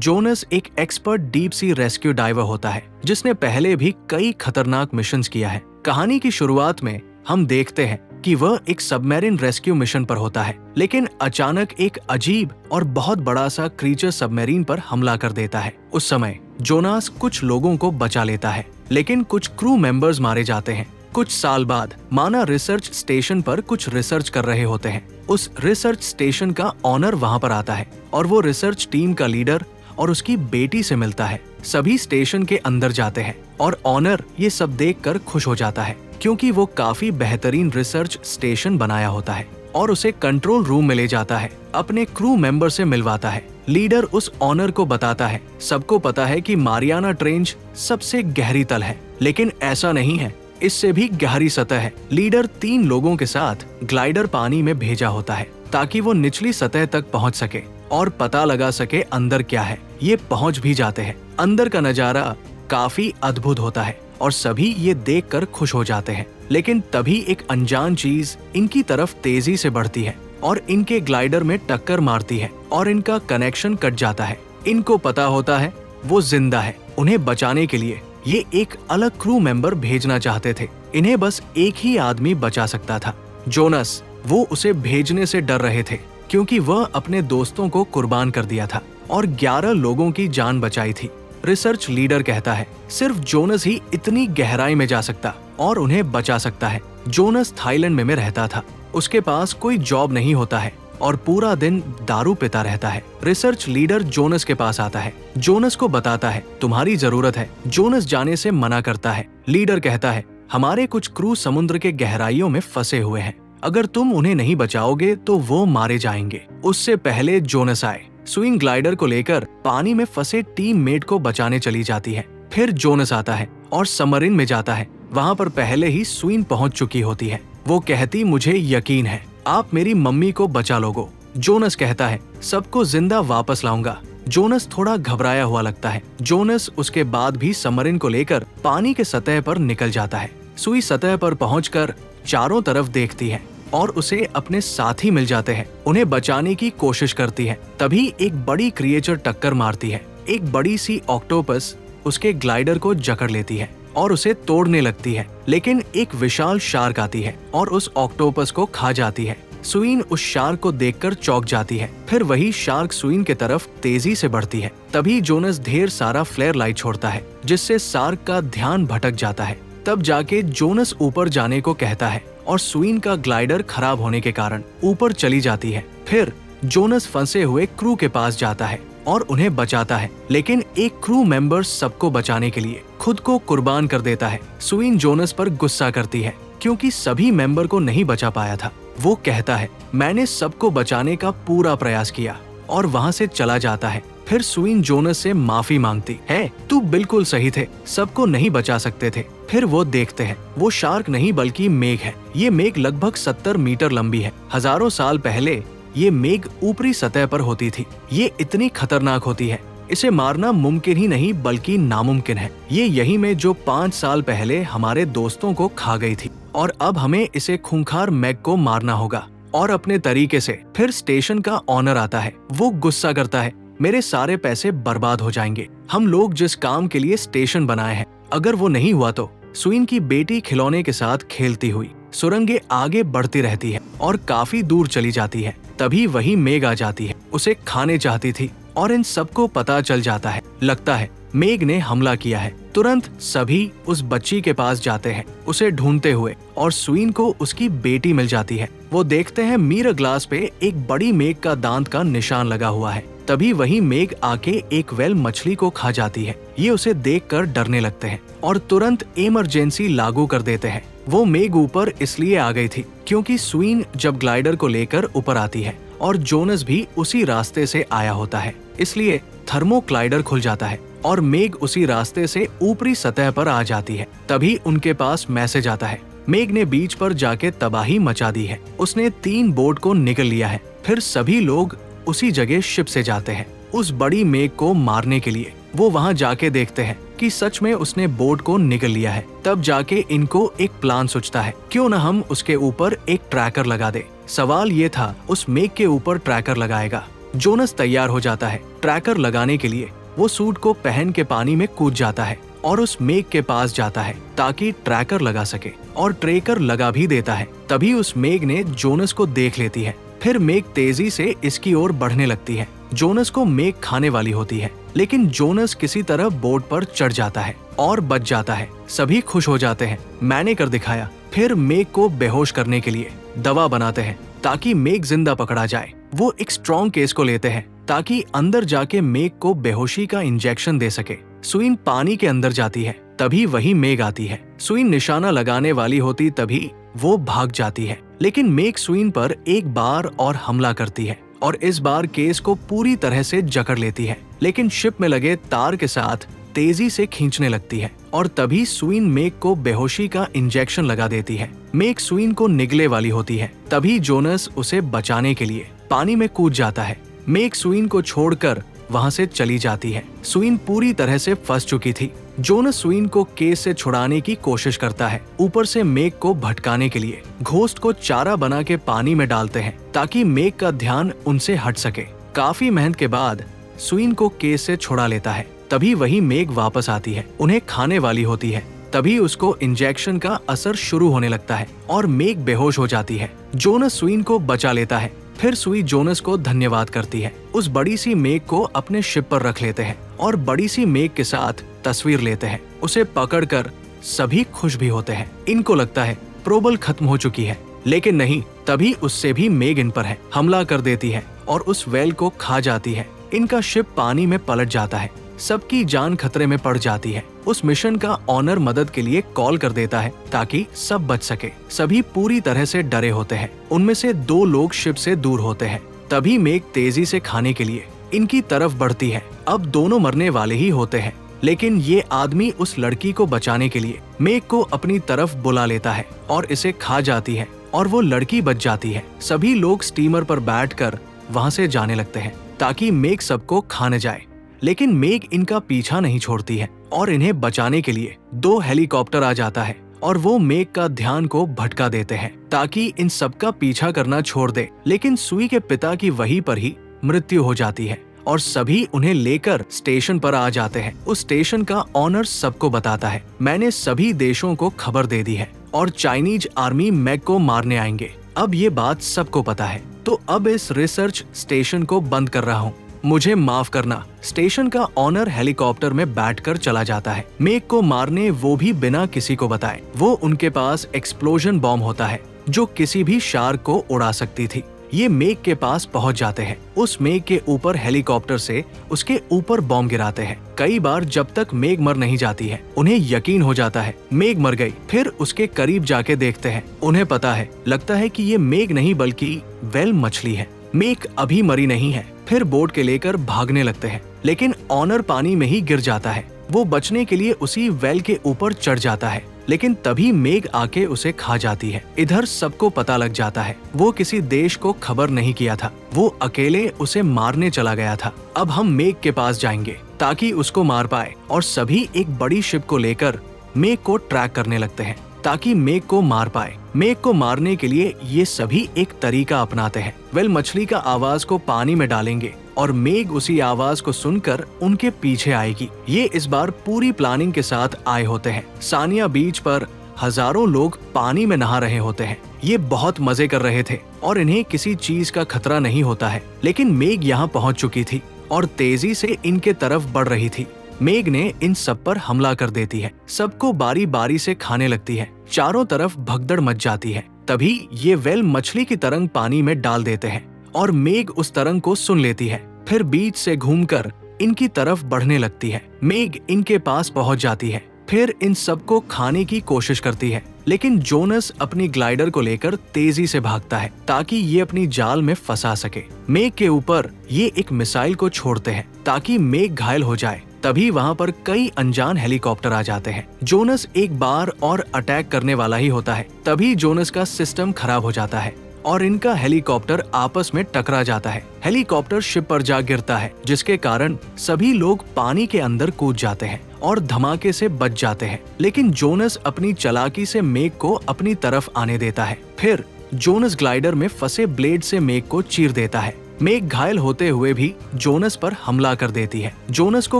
Jonas एक expert deep sea rescue diver होता है जिसने पहले भी कई खतरनाक मिशंस किया है। कहानी की शुरुआत में हम देखते हैं कि वह एक सबमरीन रेस्क्यू मिशन पर होता है, लेकिन अचानक एक अजीब और बहुत बड़ा सा क्रीचर सबमरीन पर हमला कर देता है। उस समय जोनास कुछ लोगों को बचा लेता है, लेकिन कुछ क्रू मेंबर्स मारे जाते हैं। कुछ साल बाद माना रिसर्च स्टेशन पर कुछ रिसर्च कर रहे होते हैं। उस रिसर्च स्टेशन का ऑनर वहां पर आता है और वो रिसर्च टीम का लीडर और उसकी बेटी से मिलता है। सभी स्टेशन के अंदर जाते हैं और ऑनर ये सब देखकर खुश हो जाता है, क्योंकि वो काफी बेहतरीन रिसर्च स्टेशन बनाया होता है और उसे कंट्रोल रूम में ले जाता है, अपने क्रू मेंबर से मिलवाता है। लीडर उस ऑनर को बताता है, सबको पता है कि मारियाना ट्रेंच सबसे गहरी तल है, लेकिन ऐसा नहीं है, इससे भी गहरी सतह है। लीडर 3 लोगों के साथ ग्लाइडर पानी में भेजा होता है ताकि वो निचली सतह तक पहुंच सके और पता लगा सके अंदर क्या है। ये पहुंच भी जाते हैं। अंदर का नजारा काफी अद्भुत होता है और सभी ये देखकर खुश हो जाते हैं, लेकिन तभी एक अनजान चीज इनकी तरफ तेजी से बढ़ती है और इनके ग्लाइडर में टक्कर मारती है और इनका कनेक्शन कट जाता है। इनको पता होता है वो जिंदा है। उन्हें बचाने के लिए ये एक अलग क्रू मेंबर भेजना चाहते थे। इन्हें बस एक ही आदमी बचा सकता था, जोनस। वो उसे भेजने से डर रहे थे क्योंकि वह अपने दोस्तों को कुर्बान कर दिया था और 11 लोगों की जान बचाई थी। रिसर्च लीडर कहता है सिर्फ जोनस ही इतनी गहराई में जा सकता और उन्हें बचा सकता है। जोनस थाईलैंड में रहता था। उसके पास कोई जॉब नहीं होता है और पूरा दिन दारू पीता रहता है। रिसर्च लीडर जोनस के पास आता है, जोनस को बताता है तुम्हारी जरूरत है। जोनस जाने से मना करता है। लीडर कहता है हमारे कुछ क्रू समुद्र के गहराइयों में फंसे हुए हैं, अगर तुम उन्हें नहीं बचाओगे तो वो मारे जाएंगे। उससे पहले जोनस आए। स्विंग ग्लाइडर को लेकर पानी में फंसे टीममेट को बचाने चली जाती है। फिर जोनस आता है और सबमरीन में जाता है। वहाँ पर पहले ही स्विन पहुँच चुकी होती है। वो कहती मुझे यकीन है आप मेरी मम्मी को बचा लोगे। जोनस कहता है सबको जिंदा वापस लाऊंगा। जोनस थोड़ा घबराया हुआ लगता है। जोनस उसके बाद भी सबमरीन को लेकर पानी के सतह पर निकल जाता है। सुई सतह पर पहुंचकर चारों तरफ देखती है और उसे अपने साथी मिल जाते हैं। उन्हें बचाने की कोशिश करती है। तभी एक बड़ी क्रिएचर टक्कर मारती है। एक बड़ी सी ऑक्टोपस उसके ग्लाइडर को जकड़ लेती है और उसे तोड़ने लगती है, लेकिन एक विशाल शार्क आती है और उस ऑक्टोपस को खा जाती है। सुइन उस शार्क को देखकर चौंक जाती है। फिर वही शार्क सुइन के तरफ तेजी से बढ़ती है। तभी जोनस ढेर सारा फ्लेयर लाइट छोड़ता है, जिससे शार्क का ध्यान भटक जाता है। तब जाके जोनस ऊपर जाने को कहता है और सुइन का ग्लाइडर खराब होने के कारण ऊपर चली जाती है। फिर जोनस फंसे हुए क्रू के पास जाता है और उन्हें बचाता है, लेकिन एक क्रू मेंबर सबको बचाने के लिए खुद को कुर्बान कर देता है। सुइन जोनस पर गुस्सा करती है क्योंकि सभी मेंबर को नहीं बचा पाया था। वो कहता है मैंने सबको बचाने का पूरा प्रयास किया और वहाँ से चला जाता है। फिर सुइन जोनस से माफी मांगती है, तू बिल्कुल सही थे, सबको नहीं बचा सकते थे। फिर वो देखते हैं वो शार्क नहीं बल्कि मेघ है। ये मेघ लगभग 70 मीटर लंबी है। हजारों साल पहले ये मेघ ऊपरी सतह पर होती थी। ये इतनी खतरनाक होती है, इसे मारना मुमकिन ही नहीं बल्कि नामुमकिन है। ये यही में जो 5 साल पहले हमारे दोस्तों को खा गई थी और अब हमें इसे खूंखार मेघ को मारना होगा और अपने तरीके से। फिर स्टेशन का ऑनर आता है। वो गुस्सा करता है, मेरे सारे पैसे बर्बाद हो जाएंगे। हम लोग जिस काम के लिए स्टेशन बनाए हैं, अगर वो नहीं हुआ तो। सुइन की बेटी खिलौने के साथ खेलती हुई सुरंगें आगे बढ़ती रहती है और काफी दूर चली जाती है। तभी वही मेघ आ जाती है। उसे खाने चाहती थी और इन सबको पता चल जाता है। लगता है मेघ ने हमला किया है। तुरंत सभी उस बच्ची के पास जाते हैं उसे ढूंढते हुए और सुइन को उसकी बेटी मिल जाती है। वो देखते हैं मिरर ग्लास पे एक बड़ी मेघ का दांत का निशान लगा हुआ है। तभी वही मेघ आके एक वेल मछली को खा जाती है। ये उसे देखकर डरने लगते हैं और तुरंत इमरजेंसी लागू कर देते हैं। वो मेघ ऊपर इसलिए आ गई थी क्योंकि सुइन जब ग्लाइडर को लेकर ऊपर आती है और जोनस भी उसी रास्ते से आया होता है, इसलिए थर्मोक्लाइडर खुल जाता है और मेघ उसी रास्ते से ऊपरी सतह पर आ जाती है। तभी उनके पास मैसेज आता है, मेघ ने बीच पर जाके तबाही मचा दी है। उसने 3 बोट को निगल लिया है। फिर सभी लोग उसी जगह शिप से जाते हैं उस बड़ी मेघ को मारने के लिए। वो वहाँ जाके देखते हैं कि सच में उसने बोट को निगल लिया है। तब जाके इनको एक प्लान सोचता है, क्यों न हम उसके ऊपर एक ट्रैकर लगा दे। सवाल ये था उस मेघ के ऊपर ट्रैकर लगाएगा जोनस तैयार हो जाता है। ट्रैकर लगाने के लिए वो सूट को पहन के पानी में कूद जाता है और उस मेघ के पास जाता है ताकि ट्रैकर लगा सके, और ट्रैकर लगा भी देता है। तभी उस मेघ ने जोनस को देख लेती है। फिर मेघ तेजी से इसकी ओर बढ़ने लगती है। जोनस को मेघ खाने वाली होती है, लेकिन जोनस किसी तरह बोट पर चढ़ जाता है और बच जाता है। सभी खुश हो जाते हैं, मैंने कर दिखाया। फिर मेघ को बेहोश करने के लिए दवा बनाते हैं ताकि मेघ जिंदा पकड़ा जाए। वो एक स्ट्रॉन्ग केस को लेते हैं ताकि अंदर जाके मेघ को बेहोशी का इंजेक्शन दे सके। सुइन पानी के अंदर जाती है, तभी वही मेघ आती है। सुइन निशाना लगाने वाली होती तभी वो भाग जाती है, लेकिन मेघ सुइन पर एक बार और हमला करती है और इस बार केस को पूरी तरह से जकड़ लेती है, लेकिन शिप में लगे तार के साथ तेजी से खींचने लगती है और तभी सुइन मेघ को बेहोशी का इंजेक्शन लगा देती है। मेघ सुइन को निगले वाली होती है, तभी जोनस उसे बचाने के लिए पानी में कूद जाता है। मेघ सुइन को छोड़कर वहां से चली जाती है। सुइन पूरी तरह से फंस चुकी थी। जोनस सुइन को केस से छुड़ाने की कोशिश करता है। ऊपर से मेघ को भटकाने के लिए घोस्ट को चारा बना के पानी में डालते हैं ताकि मेघ का ध्यान उनसे हट सके। काफी मेहनत के बाद सुइन को केस से छुड़ा लेता है। तभी वही मेघ वापस आती है, उन्हें खाने वाली होती है। तभी उसको इंजेक्शन का असर शुरू होने लगता है और मेघ बेहोश हो जाती है। जोनस सुइन को बचा लेता है। फिर सुई जोनस को धन्यवाद करती है। उस बड़ी सी मेघ को अपने शिप पर रख लेते हैं और बड़ी सी मेघ के साथ तस्वीर लेते हैं। उसे पकड़कर सभी खुश भी होते हैं। इनको लगता है प्रोबल खत्म हो चुकी है, लेकिन नहीं। तभी उससे भी मेघ इन पर है, हमला कर देती है और उस वेल को खा जाती है। इनका शिप पानी में पलट जाता है। सबकी जान खतरे में पड़ जाती है। उस मिशन का ऑनर मदद के लिए कॉल कर देता है ताकि सब बच सके। सभी पूरी तरह से डरे होते हैं। उनमें से 2 लोग शिप से दूर होते हैं। तभी मेघ तेजी से खाने के लिए इनकी तरफ बढ़ती है। अब दोनों मरने वाले ही होते हैं, लेकिन ये आदमी उस लड़की को बचाने के लिए मेघ को अपनी तरफ बुला लेता है और इसे खा जाती है और वो लड़की बच जाती है। सभी लोग स्टीमर पर बैठकर वहां से जाने लगते हैं ताकि मेघ सबको खा न जाए, लेकिन मेघ इनका पीछा नहीं छोड़ती है और इन्हें बचाने के लिए 2 हेलीकॉप्टर आ जाता है और वो मेघ का ध्यान को भटका देते हैं ताकि इन सबका पीछा करना छोड़ दे। लेकिन सुई के पिता की वहीं पर ही मृत्यु हो जाती है और सभी उन्हें लेकर स्टेशन पर आ जाते हैं। उस स्टेशन का ऑनर सबको बताता है, मैंने सभी देशों को खबर दे दी है और चाइनीज आर्मी मेघ को मारने आएंगे। अब ये बात सबको पता है, तो अब इस रिसर्च स्टेशन को बंद कर रहा हूँ, मुझे माफ करना। स्टेशन का ऑनर हेलीकॉप्टर में बैठकर चला जाता है मेघ को मारने, वो भी बिना किसी को बताए। वो उनके पास एक्सप्लोजन बॉम्ब होता है जो किसी भी शार्क को उड़ा सकती थी। ये मेघ के पास पहुंच जाते हैं। उस मेघ के ऊपर हेलीकॉप्टर से उसके ऊपर बॉम्ब गिराते हैं। कई बार जब तक मेघ मर नहीं जाती है, उन्हें यकीन हो जाता है मेघ मर गई। फिर उसके करीब जाके देखते हैं, उन्हें पता है, लगता है कि ये मेघ नहीं बल्कि वेल मछली है। मेघ अभी मरी नहीं है। फिर बोट के लेकर भागने लगते हैं, लेकिन ऑनर पानी में ही गिर जाता है। वो बचने के लिए उसी वेल के ऊपर चढ़ जाता है, लेकिन तभी मेघ आके उसे खा जाती है। इधर सबको पता लग जाता है वो किसी देश को खबर नहीं किया था, वो अकेले उसे मारने चला गया था। अब हम मेघ के पास जाएंगे ताकि उसको मार पाए, और सभी एक बड़ी शिप को लेकर मेघ को ट्रैक करने लगते हैं ताकि मेघ को मार पाए। मेघ को मारने के लिए ये सभी एक तरीका अपनाते हैं। वेल मछली का आवाज को पानी में डालेंगे और मेघ उसी आवाज को सुनकर उनके पीछे आएगी। ये इस बार पूरी प्लानिंग के साथ आए होते हैं। सानिया बीच पर हजारों लोग पानी में नहा रहे होते हैं। ये बहुत मजे कर रहे थे और इन्हें किसी चीज का खतरा नहीं होता है, लेकिन मेघ यहाँ पहुँच चुकी थी और तेजी से इनके तरफ बढ़ रही थी। मेघ ने इन सब पर हमला कर देती है, सबको बारी बारी से खाने लगती है। चारों तरफ भगदड़ मच जाती है। तभी ये वेल मछली की तरंग पानी में डाल देते हैं और मेघ उस तरंग को सुन लेती है। फिर बीच से घूमकर इनकी तरफ बढ़ने लगती है। मेघ इनके पास पहुंच जाती है, फिर इन सबको खाने की कोशिश करती है, लेकिन जोनस अपनी ग्लाइडर को लेकर तेजी से भागता है ताकि ये अपनी जाल में फंसा सके। मेघ के ऊपर ये एक मिसाइल को छोड़ते हैं ताकि मेघ घायल हो जाए। तभी वहाँ पर कई अनजान हेलीकॉप्टर आ जाते हैं। जोनस एक बार और अटैक करने वाला ही होता है, तभी जोनस का सिस्टम खराब हो जाता है और इनका हेलीकॉप्टर आपस में टकरा जाता है। हेलीकॉप्टर शिप पर जा गिरता है, जिसके कारण सभी लोग पानी के अंदर कूद जाते हैं और धमाके से बच जाते हैं। लेकिन जोनस अपनी चालाकी से मेघ को अपनी तरफ आने देता है। फिर जोनस ग्लाइडर में फंसे ब्लेड से मेघ को चीर देता है। मेग घायल होते हुए भी जोनस पर हमला कर देती है। जोनस को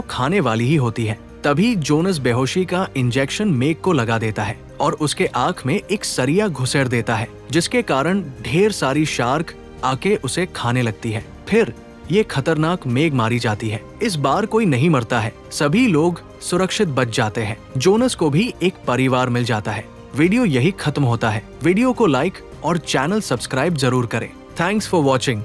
खाने वाली ही होती है। तभी जोनस बेहोशी का इंजेक्शन मेग को लगा देता है और उसके आंख में एक सरिया घुसेड़ देता है, जिसके कारण ढेर सारी शार्क आके उसे खाने लगती है। फिर ये खतरनाक मेग मारी जाती है। इस बार कोई नहीं मरता है, सभी लोग सुरक्षित बच जाते हैं। जोनस को भी एक परिवार मिल जाता है। वीडियो यही खत्म होता है। वीडियो को लाइक और चैनल सब्सक्राइब जरूर करें। Thanks for watching.